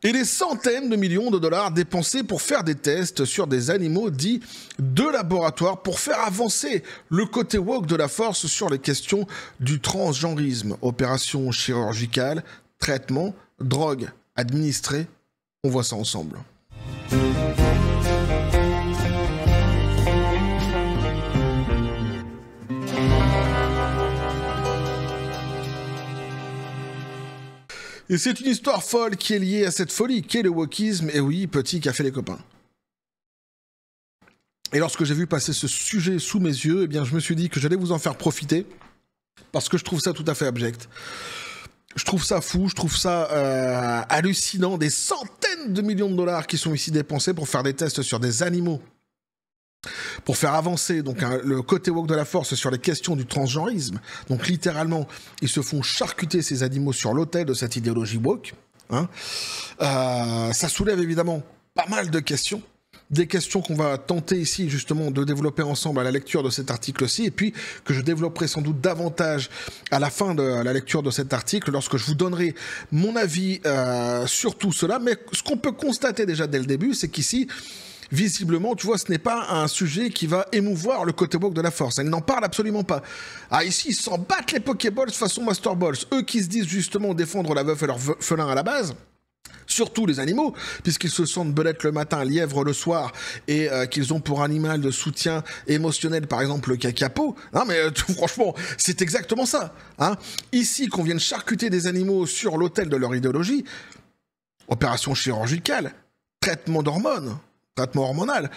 et des centaines de millions de dollars dépensés pour faire des tests sur des animaux dits de laboratoire pour faire avancer le côté woke de la force sur les questions du transgenrisme. Opération chirurgicale, traitement, drogue administrée, on voit ça ensemble. Et c'est une histoire folle qui est liée à cette folie qu'est le wokisme, et oui, petit café les copains. Et lorsque j'ai vu passer ce sujet sous mes yeux, eh bien je me suis dit que j'allais vous en faire profiter, parce que je trouve ça tout à fait abject. Je trouve ça fou, je trouve ça hallucinant, des centaines de millions de dollars qui sont ici dépensés pour faire des tests sur des animaux, pour faire avancer donc le côté woke de la force sur les questions du transgenrisme. Donc littéralement, ils se font charcuter ces animaux sur l'autel de cette idéologie woke. Hein. Ça soulève évidemment pas mal de questions. Des questions qu'on va tenter ici justement de développer ensemble à la lecture de cet article-ci, et puis que je développerai sans doute davantage à la fin de la lecture de cet article, lorsque je vous donnerai mon avis sur tout cela. Mais ce qu'on peut constater déjà dès le début, c'est qu'ici, visiblement, tu vois, ce n'est pas un sujet qui va émouvoir le côté woke de la force. Elle n'en parle absolument pas. Ah, ici, ils s'en battent les Pokéballs façon Master Balls. Eux qui se disent justement défendre la veuve et leur felin à la base. Surtout les animaux, puisqu'ils se sentent belette le matin, lièvre le soir, et qu'ils ont pour animal de soutien émotionnel, par exemple, le kakapo. Non, mais franchement, c'est exactement ça. Hein. Ici, qu'on vienne charcuter des animaux sur l'autel de leur idéologie, opération chirurgicale, traitement d'hormones, traitement hormonal,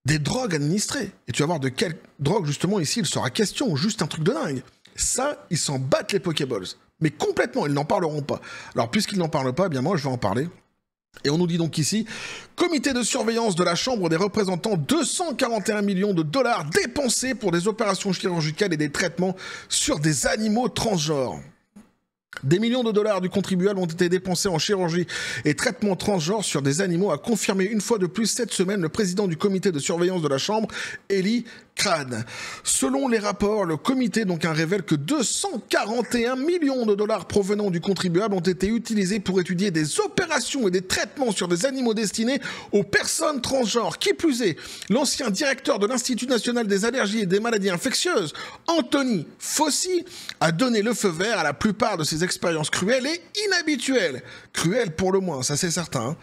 des drogues administrées. Et tu vas voir de quelle drogue, justement, ici, il sera question. Juste un truc de dingue. Ça, ils s'en battent les Pokéballs. Mais complètement, ils n'en parleront pas. Alors, puisqu'ils n'en parlent pas, eh bien moi, je vais en parler. Et on nous dit donc ici, comité de surveillance de la Chambre des représentants, 241 millions de dollars dépensés pour des opérations chirurgicales et des traitements sur des animaux transgenres. Des millions de dollars du contribuable ont été dépensés en chirurgie et traitement transgenre sur des animaux, a confirmé une fois de plus cette semaine le président du comité de surveillance de la Chambre, Eli Crane. Selon les rapports, le comité donc révèle que 241 millions de dollars provenant du contribuable ont été utilisés pour étudier des opérations et des traitements sur des animaux destinés aux personnes transgenres. Qui plus est, l'ancien directeur de l'Institut national des allergies et des maladies infectieuses, Anthony Fauci, a donné le feu vert à la plupart de ces expériences cruelles et inhabituelles. Cruelles pour le moins, ça c'est certain. Hein.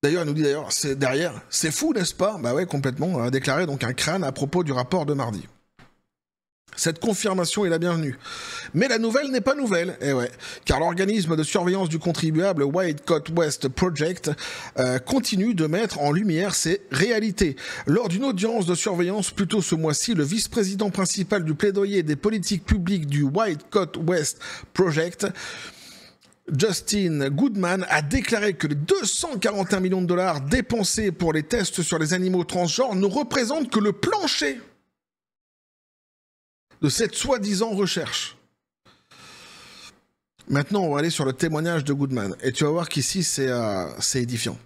D'ailleurs, elle nous dit c'est derrière, c'est fou, n'est-ce pas? Bah ouais, complètement, a déclaré donc un Crane à propos du rapport de mardi. Cette confirmation est la bienvenue. Mais la nouvelle n'est pas nouvelle, car l'organisme de surveillance du contribuable White Coat West Project continue de mettre en lumière ces réalités. Lors d'une audience de surveillance plus tôt ce mois-ci, le vice-président principal du plaidoyer des politiques publiques du White Coat West Project, Justin Goodman, a déclaré que les 241 millions de dollars dépensés pour les tests sur les animaux transgenres ne représentent que le plancher de cette soi-disant recherche. Maintenant, on va aller sur le témoignage de Goodman. Et tu vas voir qu'ici, c'est édifiant.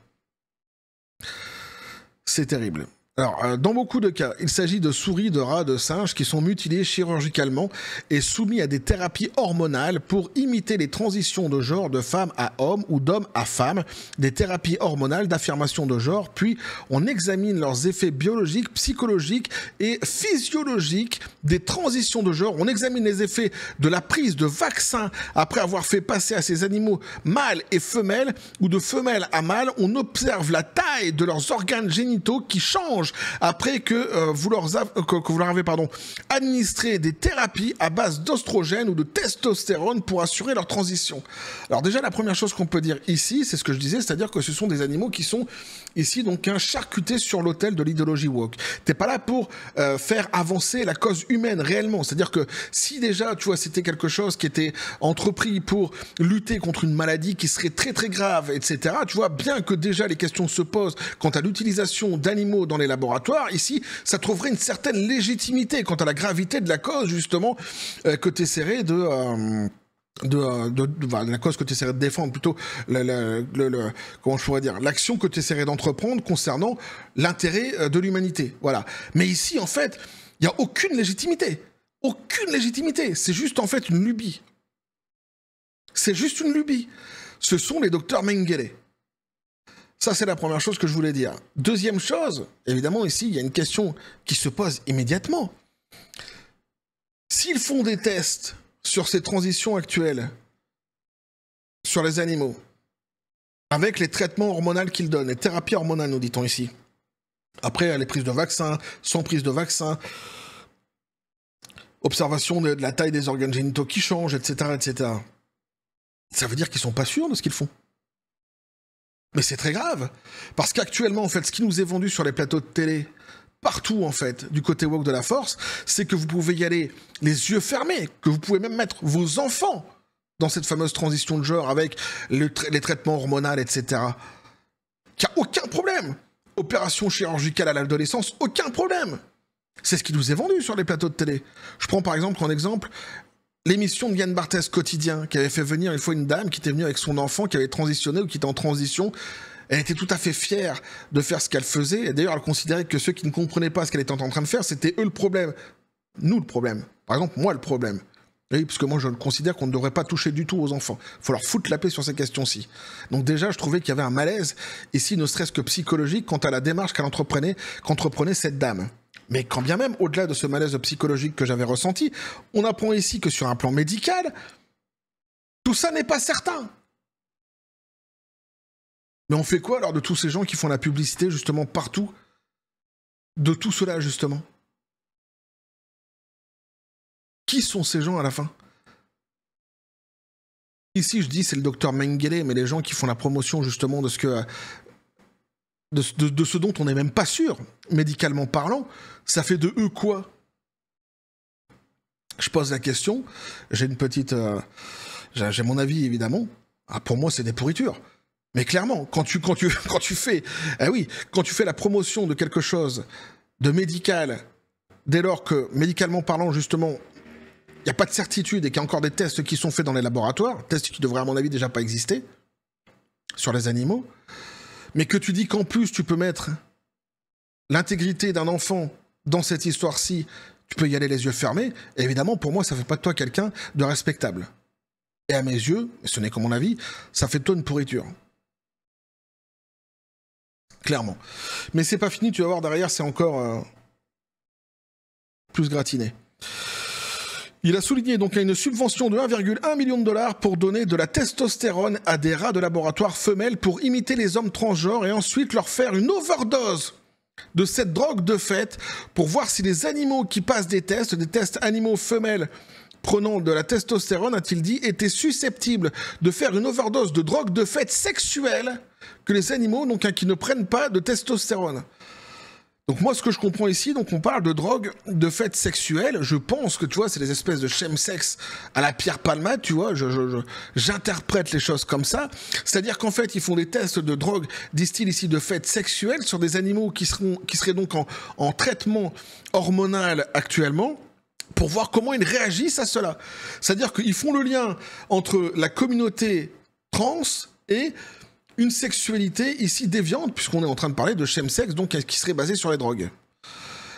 C'est terrible. Alors, dans beaucoup de cas, il s'agit de souris, de rats, de singes qui sont mutilés chirurgicalement et soumis à des thérapies hormonales pour imiter les transitions de genre de femme à homme ou d'homme à femme, des thérapies hormonales d'affirmation de genre, puis on examine leurs effets biologiques, psychologiques et physiologiques des transitions de genre. On examine les effets de la prise de vaccins après avoir fait passer à ces animaux mâles et femelles ou de femelles à mâles. On observe la taille de leurs organes génitaux qui changent après que vous leur avez administré des thérapies à base d'oestrogène ou de testostérone pour assurer leur transition. Alors déjà, la première chose qu'on peut dire ici, c'est ce que je disais, c'est-à-dire que ce sont des animaux qui sont ici donc charcutés sur l'autel de l'idéologie woke. T'es pas là pour faire avancer la cause humaine réellement, c'est-à-dire que si déjà, tu vois, c'était quelque chose qui était entrepris pour lutter contre une maladie qui serait très très grave, etc., tu vois, bien que déjà les questions se posent quant à l'utilisation d'animaux dans les laboratoire, ici, ça trouverait une certaine légitimité quant à la gravité de la cause, justement, que tu essaierais la cause que tu essaierais de défendre, plutôt comment je pourrais dire, l'action que tu essaierais d'entreprendre concernant l'intérêt de l'humanité. Voilà. Mais ici, en fait, il n'y a aucune légitimité. Aucune légitimité. C'est juste, en fait, une lubie. C'est juste une lubie. ce sont les docteurs Mengele. Ça, c'est la première chose que je voulais dire. Deuxième chose, évidemment, ici, il y a une question qui se pose immédiatement. S'ils font des tests sur ces transitions actuelles, sur les animaux, avec les traitements hormonaux qu'ils donnent, les thérapies hormonales, nous dit-on ici, après les prises de vaccins, sans prise de vaccin, observation de la taille des organes génitaux qui changent, etc., etc., ça veut dire qu'ils sont pas sûrs de ce qu'ils font. Mais c'est très grave, parce qu'actuellement, en fait, ce qui nous est vendu sur les plateaux de télé, partout, en fait, du côté woke de la force, c'est que vous pouvez y aller les yeux fermés, que vous pouvez même mettre vos enfants dans cette fameuse transition de genre avec les traitements hormonaux, etc. Qu'il n'y a aucun problème. Opération chirurgicale à l'adolescence, aucun problème. C'est ce qui nous est vendu sur les plateaux de télé. Je prends par exemple en exemple l'émission de Yann Barthès Quotidien, qui avait fait venir une fois une dame qui était venue avec son enfant, qui avait transitionné ou qui était en transition. Elle était tout à fait fière de faire ce qu'elle faisait. Et d'ailleurs, elle considérait que ceux qui ne comprenaient pas ce qu'elle était en train de faire, c'était eux le problème. Nous le problème. Par exemple, moi le problème. Oui, parce que moi je considère qu'on ne devrait pas toucher du tout aux enfants. Il faut leur foutre la paix sur ces questions-ci. Donc déjà, je trouvais qu'il y avait un malaise, ici ne serait-ce que psychologique, quant à la démarche qu'entreprenait cette dame. Mais quand bien même, au-delà de ce malaise psychologique que j'avais ressenti, on apprend ici que sur un plan médical, tout ça n'est pas certain. Mais on fait quoi alors de tous ces gens qui font la publicité justement partout de tout cela justement? Qui sont ces gens à la fin? Ici je dis c'est le docteur Mengele, mais les gens qui font la promotion justement de ce que... de ce dont on n'est même pas sûr, médicalement parlant, ça fait de eux quoi? Je pose la question, j'ai une petite... j'ai mon avis évidemment, pour moi c'est des pourritures. Mais clairement, quand tu fais... oui, quand tu fais la promotion de quelque chose de médical, dès lors que, médicalement parlant justement, il n'y a pas de certitude et qu'il y a encore des tests qui sont faits dans les laboratoires, tests qui devraient à mon avis déjà pas exister, sur les animaux, mais que tu dis qu'en plus tu peux mettre l'intégrité d'un enfant dans cette histoire-ci, tu peux y aller les yeux fermés, et évidemment pour moi ça fait pas de toi quelqu'un de respectable. Et à mes yeux, ce n'est que mon avis, ça fait de toi une pourriture. Clairement. Mais c'est pas fini, tu vas voir derrière c'est encore plus gratiné. Il a souligné donc une subvention de 1,1 million de dollars pour donner de la testostérone à des rats de laboratoire femelles pour imiter les hommes transgenres et ensuite leur faire une overdose de cette drogue de fait pour voir si les animaux qui passent des tests animaux femelles prenant de la testostérone, a-t-il dit, étaient susceptibles de faire une overdose de drogue de fait sexuelle que les animaux donc, qui ne prennent pas de testostérone. Donc moi, ce que je comprends ici, donc on parle de drogue de fait sexuelle. Je pense que, tu vois, c'est des espèces de chemsex à la Pierre Palmade, tu vois. J'interprète les choses comme ça. C'est-à-dire qu'en fait, ils font des tests de drogue, disent-ils ici, de fait sexuelle sur des animaux qui seraient donc en traitement hormonal actuellement, pour voir comment ils réagissent à cela. C'est-à-dire qu'ils font le lien entre la communauté trans et une sexualité ici déviante, puisqu'on est en train de parler de chemsex, donc qui serait basé sur les drogues.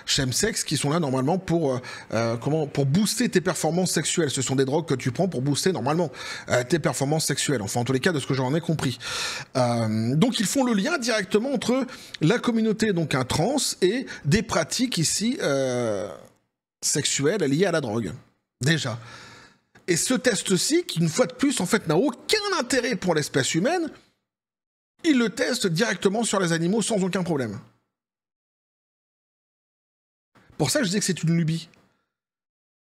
Chemsex qui sont là normalement pour booster tes performances sexuelles. Ce sont des drogues que tu prends pour booster normalement tes performances sexuelles. Enfin, en tous les cas, de ce que j'en ai compris. Donc, ils font le lien directement entre la communauté, donc un trans, et des pratiques ici sexuelles liées à la drogue. Déjà. Et ce test-ci, qui une fois de plus, en fait, n'a aucun intérêt pour l'espèce humaine, ils le testent directement sur les animaux sans aucun problème. Pour ça, je dis que c'est une lubie.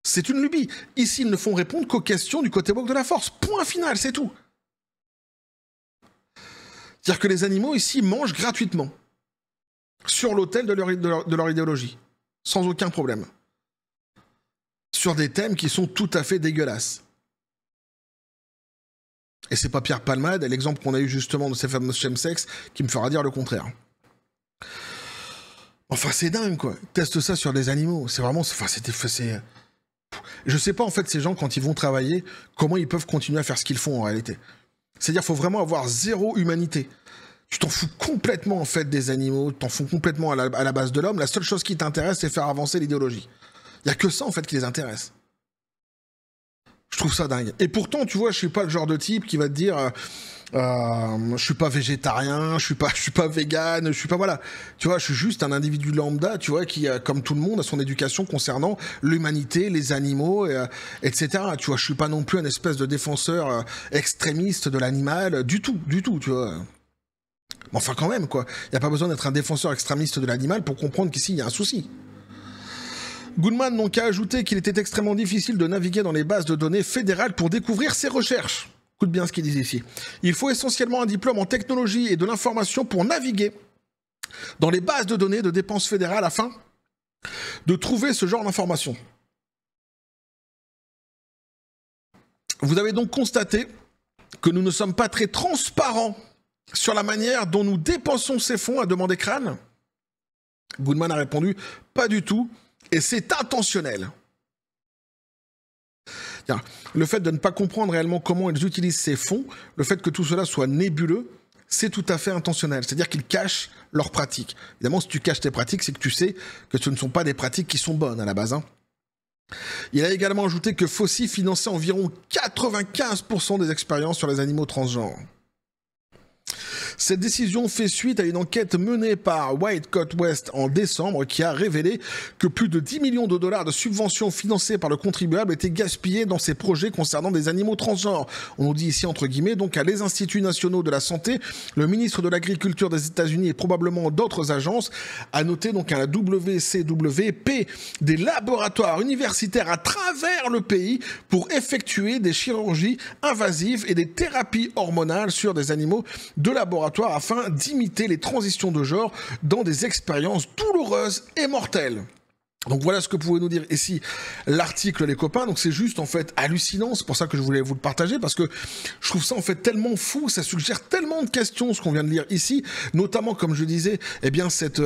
C'est une lubie. Ici, ils ne font répondre qu'aux questions du côté woke de la force. Point final, c'est tout. C'est-à-dire que les animaux, ici, mangent gratuitement. Sur l'autel de leur idéologie. Sans aucun problème. Sur des thèmes qui sont tout à fait dégueulasses. Et c'est pas Pierre Palmade, l'exemple qu'on a eu justement de ces fameuses chemsex, qui me fera dire le contraire. Enfin, c'est dingue, quoi. Teste ça sur des animaux. C'est vraiment... Enfin, c'est... Je sais pas, en fait, ces gens, quand ils vont travailler, comment ils peuvent continuer à faire ce qu'ils font, en réalité. C'est-à-dire, il faut vraiment avoir zéro humanité. Tu t'en fous complètement, en fait, des animaux, tu t'en fous complètement à la base de l'homme. La seule chose qui t'intéresse, c'est faire avancer l'idéologie. Il y a que ça, en fait, qui les intéresse. Je trouve ça dingue. Et pourtant, tu vois, je suis pas le genre de type qui va te dire je suis pas végétarien, je suis pas vegan, je suis pas, voilà. Tu vois, je suis juste un individu lambda, tu vois, qui, comme tout le monde, a son éducation concernant l'humanité, les animaux, etc. Tu vois, je suis pas non plus un espèce de défenseur extrémiste de l'animal, du tout, tu vois. Mais enfin, quand même, quoi. Il n'y a pas besoin d'être un défenseur extrémiste de l'animal pour comprendre qu'ici, il y a un souci. Goodman donc a ajouté qu'il était extrêmement difficile de naviguer dans les bases de données fédérales pour découvrir ses recherches. Écoute bien ce qu'il dit ici. Il faut essentiellement un diplôme en technologie et de l'information pour naviguer dans les bases de données de dépenses fédérales afin de trouver ce genre d'informations. Vous avez donc constaté que nous ne sommes pas très transparents sur la manière dont nous dépensons ces fonds, a demandé Crane. Goodman a répondu « Pas du tout, et c'est intentionnel ». Le fait de ne pas comprendre réellement comment ils utilisent ces fonds, le fait que tout cela soit nébuleux, c'est tout à fait intentionnel. C'est-à-dire qu'ils cachent leurs pratiques. Évidemment, si tu caches tes pratiques, c'est que tu sais que ce ne sont pas des pratiques qui sont bonnes à la base. Il a également ajouté que Fauci finançait environ 95% des expériences sur les animaux transgenres. Cette décision fait suite à une enquête menée par White Coat West en décembre qui a révélé que plus de 10 millions de dollars de subventions financées par le contribuable étaient gaspillés dans ces projets concernant des animaux transgenres. On nous dit ici entre guillemets donc à les instituts nationaux de la santé, le ministre de l'Agriculture des États-Unis et probablement d'autres agences a noté donc à la WCWP des laboratoires universitaires à travers le pays pour effectuer des chirurgies invasives et des thérapies hormonales sur des animaux de laboratoire afin d'imiter les transitions de genre dans des expériences douloureuses et mortelles. Donc voilà ce que pouvait nous dire ici l'article, les copains. Donc c'est juste en fait hallucinant, c'est pour ça que je voulais vous le partager, parce que je trouve ça en fait tellement fou, ça suggère tellement de questions ce qu'on vient de lire ici, notamment comme je disais, eh bien cette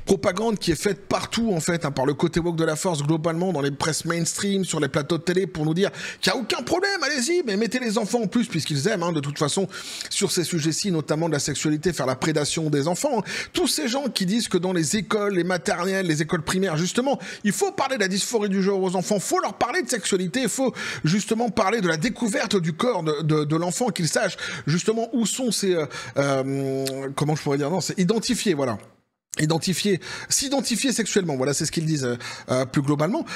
propagande qui est faite partout en fait, par le côté woke de la force globalement, dans les presses mainstream, sur les plateaux de télé, pour nous dire qu'il n'y a aucun problème, allez-y, mais mettez les enfants en plus, puisqu'ils aiment de toute façon sur ces sujets-ci, notamment de la sexualité, faire la prédation des enfants. Tous ces gens qui disent que dans les écoles, les maternelles, les écoles primaires justement, il faut parler de la dysphorie du genre aux enfants, il faut leur parler de sexualité, il faut justement parler de la découverte du corps de l'enfant, qu'ils sachent justement où sont ces... comment je pourrais dire, non, c'est identifié, voilà. S'identifier sexuellement, voilà, c'est ce qu'ils disent plus globalement.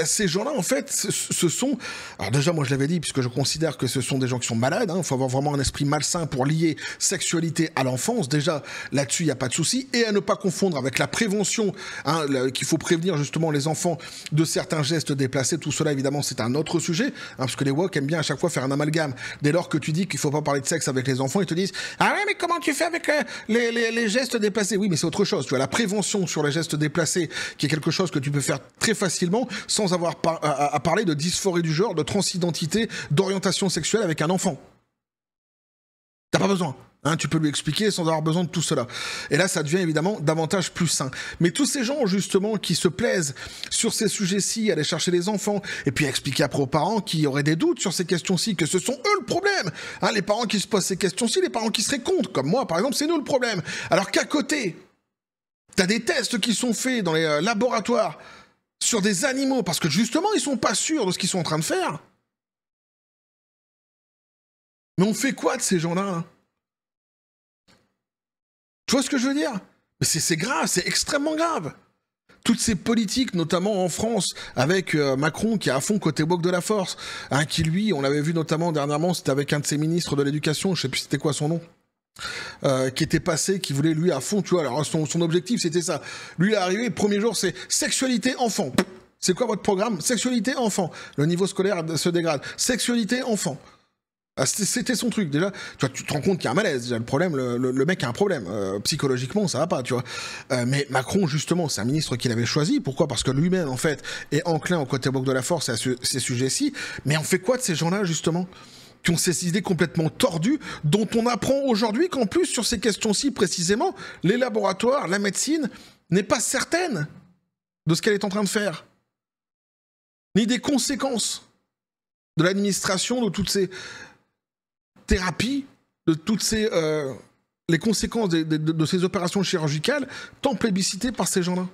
Ces gens-là, en fait, ce sont... Alors déjà, moi je l'avais dit, puisque je considère que ce sont des gens qui sont malades, il faut avoir vraiment un esprit malsain pour lier sexualité à l'enfance. Déjà, là-dessus, il n'y a pas de souci. Et à ne pas confondre avec la prévention, qu'il faut prévenir justement les enfants de certains gestes déplacés. Tout cela, évidemment, c'est un autre sujet, parce que les woke aiment bien à chaque fois faire un amalgame. Dès lors que tu dis qu'il ne faut pas parler de sexe avec les enfants, ils te disent « Ah ouais, mais comment tu fais avec les gestes déplacés ?» Oui, mais c'est autre chose. Tu as la prévention sur les gestes déplacés, qui est quelque chose que tu peux faire très facilement sans avoir à parler de dysphorie du genre, de transidentité, d'orientation sexuelle avec un enfant. T'as pas besoin. Tu peux lui expliquer sans avoir besoin de tout cela. Et là, ça devient évidemment davantage plus sain. Mais tous ces gens, justement, qui se plaisent sur ces sujets-ci, aller chercher les enfants, et puis expliquer après aux parents qui auraient des doutes sur ces questions-ci, que ce sont eux le problème. Les parents qui se posent ces questions-ci, les parents qui seraient contre, comme moi, par exemple, c'est nous le problème. Alors qu'à côté... T'as des tests qui sont faits dans les laboratoires sur des animaux parce que justement ils sont pas sûrs de ce qu'ils sont en train de faire. Mais on fait quoi de ces gens-là? Tu vois ce que je veux dire? Mais c'est grave, c'est extrêmement grave. Toutes ces politiques, notamment en France, avec Macron qui est à fond côté woke de la force, qui lui, on l'avait vu notamment dernièrement, c'était avec un de ses ministres de l'éducation, je sais plus c'était quoi son nom. Qui était passé, qui voulait lui à fond, tu vois, alors son objectif c'était ça. Lui il est arrivé, le premier jour c'est sexualité enfant. C'est quoi votre programme? Sexualité enfant. Le niveau scolaire se dégrade. Sexualité enfant. C'était son truc, déjà. Tu vois, tu te rends compte qu'il y a un malaise, déjà. Le problème, le mec a un problème. Psychologiquement, ça va pas, tu vois. Mais Macron, justement, c'est un ministre qu'il avait choisi. Pourquoi? Parce que lui-même, en fait, est enclin au côté bloc de la force et à ces sujets-ci. Mais on fait quoi de ces gens-là, justement? Qui ont ces idées complètement tordues, dont on apprend aujourd'hui qu'en plus, sur ces questions-ci, précisément, les laboratoires, la médecine, n'est pas certaine de ce qu'elle est en train de faire. Ni des conséquences de l'administration, de toutes ces thérapies, de toutes ces... les conséquences de ces opérations chirurgicales, tant plébiscitées par ces gens-là.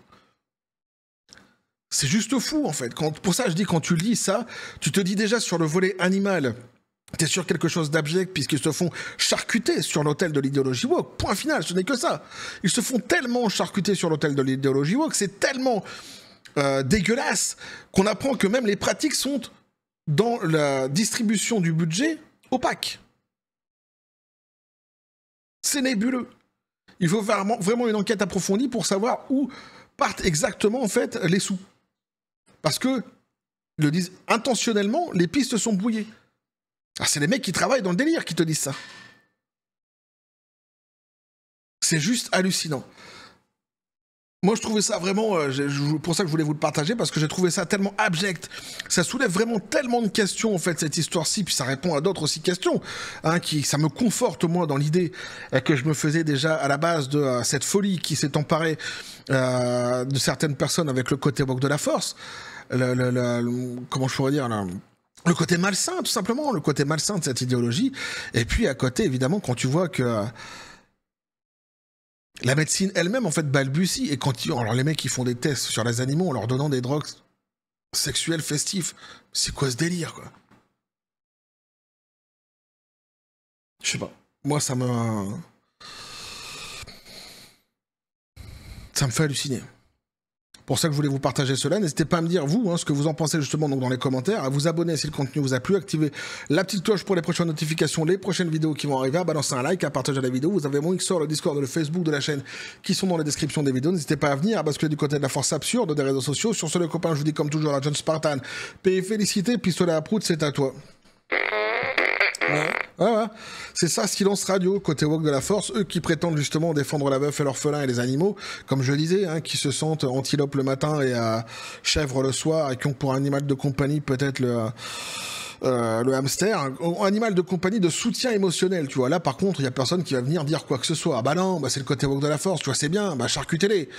C'est juste fou, en fait. Pour ça, je dis, quand tu lis ça, tu te dis déjà sur le volet animal, t'es sur quelque chose d'abject puisqu'ils se font charcuter sur l'autel de l'idéologie woke. Point final, ce n'est que ça. Ils se font tellement charcuter sur l'autel de l'idéologie woke, c'est tellement dégueulasse qu'on apprend que même les pratiques sont dans la distribution du budget opaque. C'est nébuleux. Il faut faire vraiment une enquête approfondie pour savoir où partent exactement en fait les sous. Parce que, ils le disent intentionnellement, les pistes sont brouillées. Ah, c'est les mecs qui travaillent dans le délire qui te disent ça. C'est juste hallucinant. Moi, je trouvais ça vraiment... pour ça que je voulais vous le partager, parce que j'ai trouvé ça tellement abject. Ça soulève vraiment tellement de questions, en fait, cette histoire-ci, puis ça répond à d'autres aussi questions. Hein, ça me conforte, moi, dans l'idée que je me faisais déjà à la base de cette folie qui s'est emparée de certaines personnes avec le côté woke de la force. Comment je pourrais dire le côté malsain, tout simplement, le côté malsain de cette idéologie. Et puis, à côté, évidemment, quand tu vois que... la médecine elle-même, en fait, balbutie. Et alors, les mecs, qui font des tests sur les animaux en leur donnant des drogues sexuelles festives. C'est quoi ce délire, quoi? Je sais pas. Moi, ça me fait halluciner. Pour ça que je voulais vous partager cela. N'hésitez pas à me dire, vous, ce que vous en pensez justement donc, dans les commentaires, à vous abonner si le contenu vous a plu, activer la petite cloche pour les prochaines notifications, les prochaines vidéos qui vont arriver, à balancer un like, à partager la vidéo. Vous avez mon Xor, le Discord, le Facebook de la chaîne qui sont dans la description des vidéos. N'hésitez pas à venir, à basculer du côté de la force absurde des réseaux sociaux. Sur ce, les copains, je vous dis comme toujours, la John Spartan, paix et félicité, pistolet à prout, c'est à toi. Ouais. C'est ça, silence radio, côté woke de la force, eux qui prétendent justement défendre la veuve et l'orphelin et les animaux, comme je disais, qui se sentent antilope le matin et chèvre le soir, et qui ont pour animal de compagnie peut-être le hamster, un animal de compagnie de soutien émotionnel, tu vois. Là, par contre, il y a personne qui va venir dire quoi que ce soit. Ah bah non, c'est le côté woke de la force, tu vois, c'est bien, charcutez-les.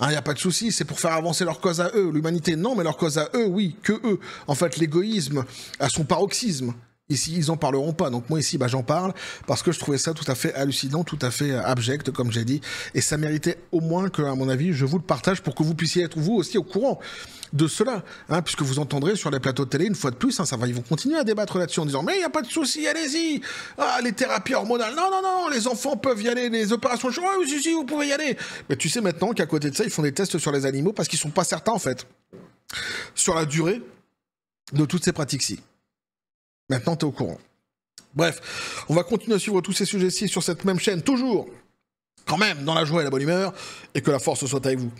Il n'y a pas de souci, c'est pour faire avancer leur cause à eux. L'humanité, non, mais leur cause à eux, oui, que eux. En fait, l'égoïsme à son paroxysme. Ici, ils en parleront pas. Donc moi, ici, j'en parle parce que je trouvais ça tout à fait hallucinant, tout à fait abject, comme j'ai dit. Et ça méritait au moins que, à mon avis, je vous le partage pour que vous puissiez être, vous aussi, au courant de cela. Puisque vous entendrez sur les plateaux de télé, une fois de plus, ils vont continuer à débattre là-dessus en disant « Mais il n'y a pas de souci, allez-y ! Les thérapies hormonales, non, les enfants peuvent y aller, les opérations... Oui, si, vous pouvez y aller !» Mais tu sais maintenant qu'à côté de ça, ils font des tests sur les animaux parce qu'ils sont pas certains, en fait, sur la durée de toutes ces pratiques-ci. Maintenant, t'es au courant. Bref, on va continuer à suivre tous ces sujets-ci sur cette même chaîne, toujours, quand même, dans la joie et la bonne humeur, et que la force soit avec vous.